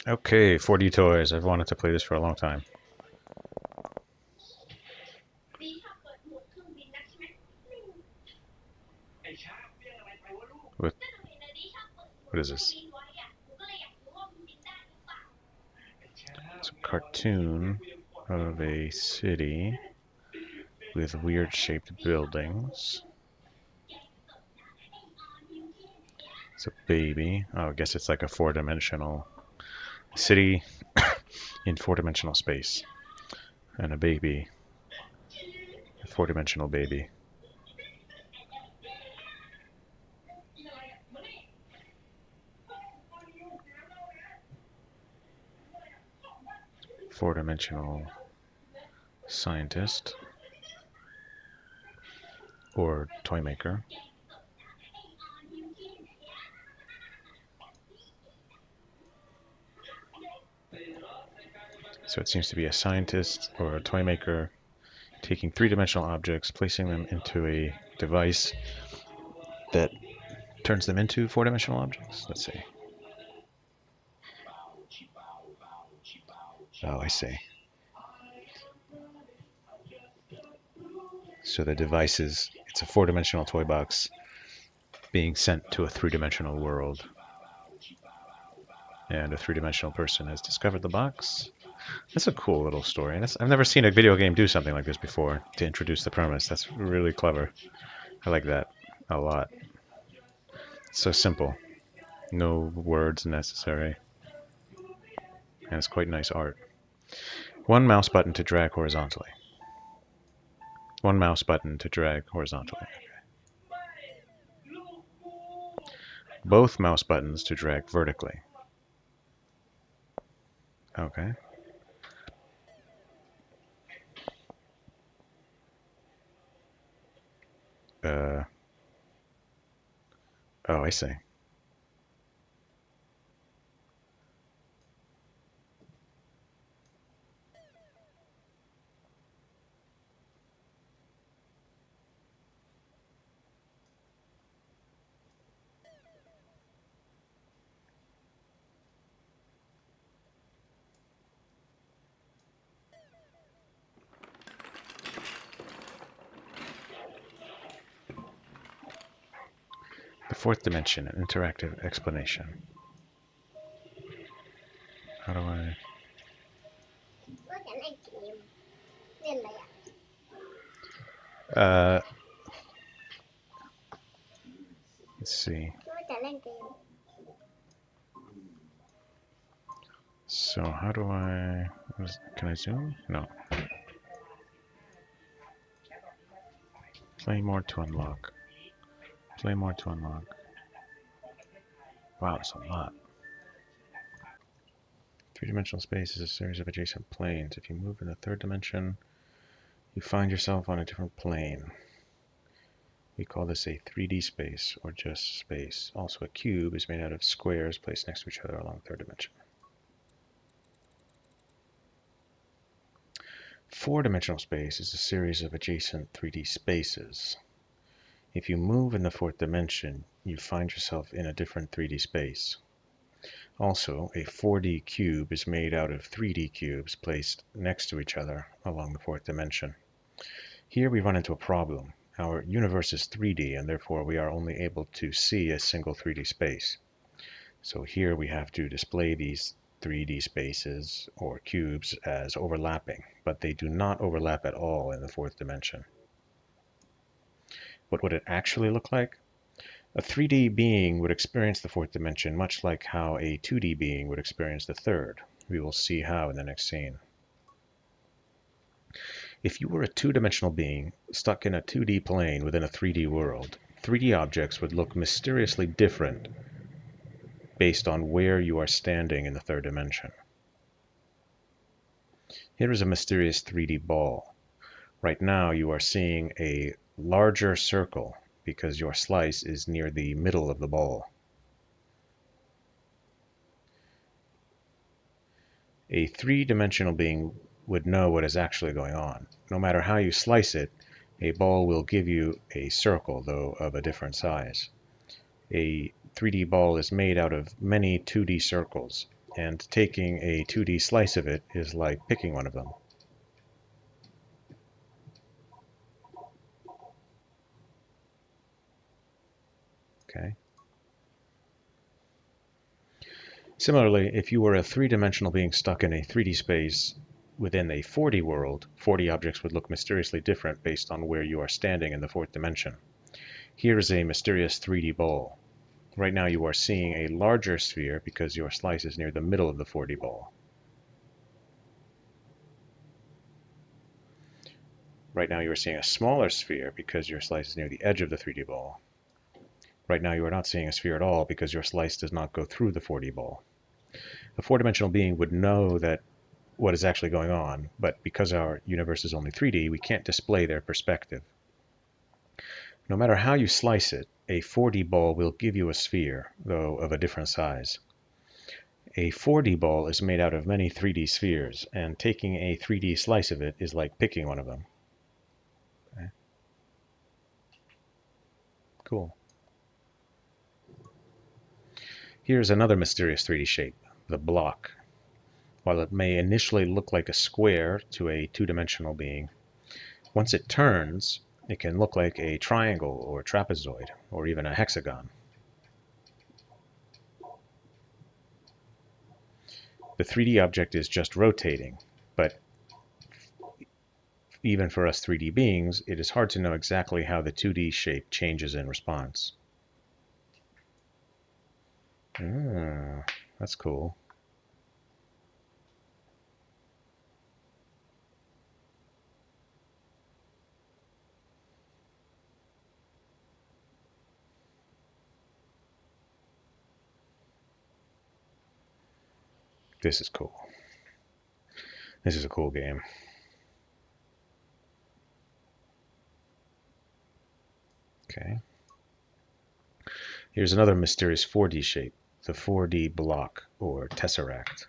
Okay, 4D toys. I've wanted to play this for a long time. What, what is this? It's a cartoon of a city with weird shaped buildings. It's a baby. Oh, I guess it's like a four-dimensional city in four-dimensional space. And a baby. A four-dimensional baby. Four-dimensional scientist or toy maker. So it seems to be a scientist or a toy maker taking three-dimensional objects, placing them into a device that turns them into four-dimensional objects. Let's see. Oh, I see. So the device it's a four-dimensional toy box being sent to a three-dimensional world. And a three-dimensional person has discovered the box. That's a cool little story. And I've never seen a video game do something like this before to introduce the premise. That's really clever. I like that a lot. It's so simple. No words necessary. And it's quite nice art. One mouse button to drag horizontally. One mouse button to drag horizontally. Both mouse buttons to drag vertically. Okay. Oh, I see. The fourth dimension, an interactive explanation. How do I... let's see. So how do I... Can I zoom? No. Play more to unlock. Play more to unlock. Wow, that's a lot. Three-dimensional space is a series of adjacent planes. If you move in the third dimension, you find yourself on a different plane. We call this a 3D space, or just space. Also, a cube is made out of squares placed next to each other along the third dimension. Four-dimensional space is a series of adjacent 3D spaces. If you move in the fourth dimension, you find yourself in a different 3D space. Also, a 4D cube is made out of 3D cubes placed next to each other along the fourth dimension. Here we run into a problem. Our universe is 3D, and therefore we are only able to see a single 3D space. So here we have to display these 3D spaces or cubes as overlapping, but they do not overlap at all in the fourth dimension. What would it actually look like? A 3D being would experience the fourth dimension much like how a 2D being would experience the third. We will see how in the next scene. If you were a two-dimensional being stuck in a 2D plane within a 3D world, 3D objects would look mysteriously different based on where you are standing in the third dimension. Here is a mysterious 3D ball. Right now you are seeing a larger circle because your slice is near the middle of the ball. A three-dimensional being would know what is actually going on. No matter how you slice it, a ball will give you a circle, though of a different size. A 3D ball is made out of many 2D circles, and taking a 2D slice of it is like picking one of them. Okay. Similarly, if you were a three-dimensional being stuck in a 3D space within a 4D world, 4D objects would look mysteriously different based on where you are standing in the fourth dimension. Here is a mysterious 3D ball. Right now you are seeing a larger sphere because your slice is near the middle of the 4D ball. Right now you are seeing a smaller sphere because your slice is near the edge of the 3D ball. Right now you are not seeing a sphere at all because your slice does not go through the 4D ball. A four-dimensional being would know that what is actually going on, but because our universe is only 3D, we can't display their perspective. No matter how you slice it, a 4D ball will give you a sphere, though of a different size. A 4D ball is made out of many 3D spheres, and taking a 3D slice of it is like picking one of them. Okay. Cool. Here's another mysterious 3D shape, the block. While it may initially look like a square to a two-dimensional being, once it turns, it can look like a triangle or trapezoid, or even a hexagon. The 3D object is just rotating, but even for us 3D beings, it is hard to know exactly how the 2D shape changes in response. That's cool. This is cool. This is a cool game. Okay. Here's another mysterious 4D shape, the 4D block, or tesseract.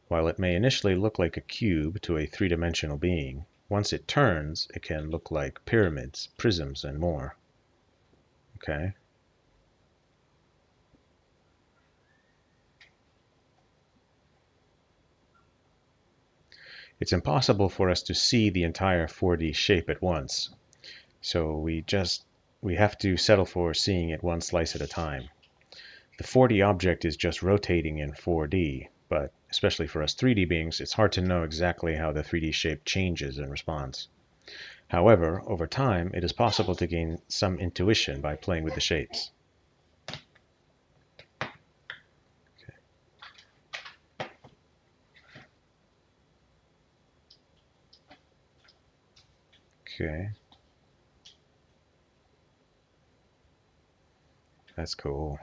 While it may initially look like a cube to a three-dimensional being, once it turns, it can look like pyramids, prisms, and more. Okay. It's impossible for us to see the entire 4D shape at once, so we have to settle for seeing it one slice at a time. The 4D object is just rotating in 4D, but especially for us 3D beings, it's hard to know exactly how the 3D shape changes in response. However, over time, it is possible to gain some intuition by playing with the shapes. Okay. That's cool.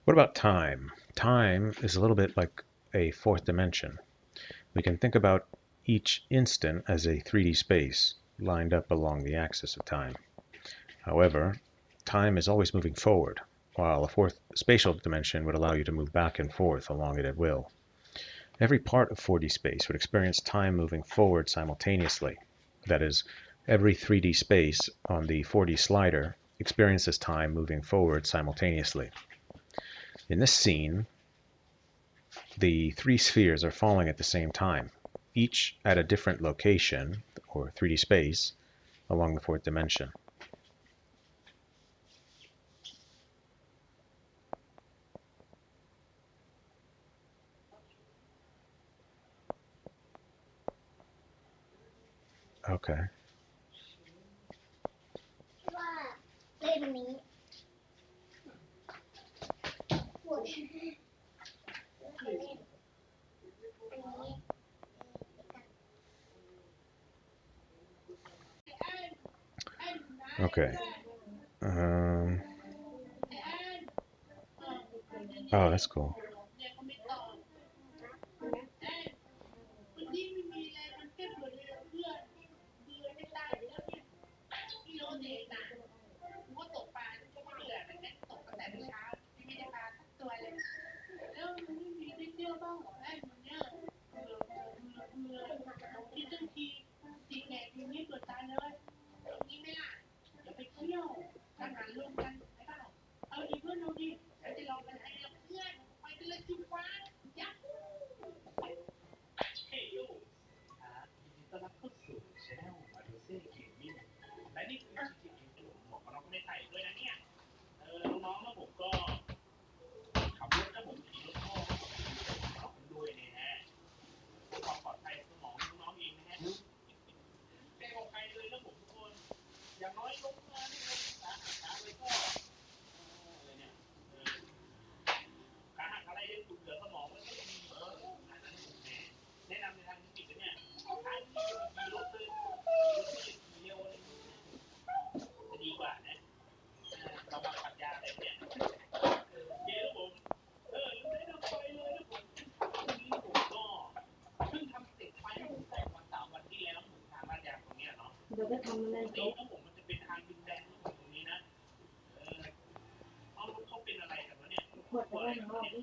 What about time? Time is a little bit like a fourth dimension. We can think about each instant as a 3D space lined up along the axis of time. However, time is always moving forward, while a fourth spatial dimension would allow you to move back and forth along it at will. Every part of 4D space would experience time moving forward simultaneously. That is, every 3D space on the 4D slider experiences time moving forward simultaneously. In this scene, the three spheres are falling at the same time, each at a different location, or 3D space, along the fourth dimension. Okay. Okay. Um, oh, that's cool. ขวดไปได้หนึ่งรอบดิ